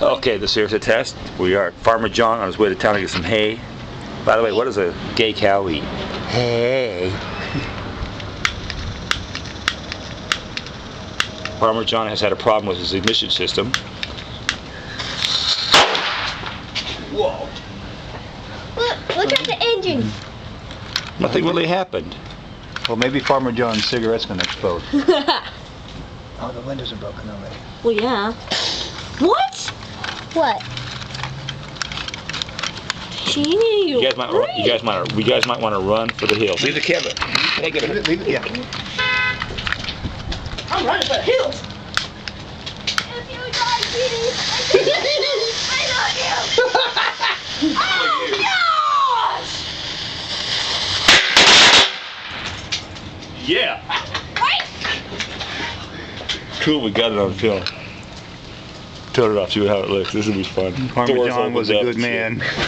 Okay, this here's a test. We are at Farmer John on his way to town to get some hay. By the way, what does a gay cow eat? Hay. Farmer John has had a problem with his ignition system. Whoa! Look at the engine. Nothing really happened. Well, maybe Farmer John's cigarette's gonna explode. Oh, the windows are broken already. Well, yeah. What? What? You guys might want to run for the hills. Leave the camera. Hey, get it. Leave it, yeah. I'm running for the hills. If you die, Petey, I love you. Oh, gosh! Yeah. Wait. Cool, we got it on film. Turn it off, see how it looks. This will be fun. Farmer Doors John was a opened up good and shit. man.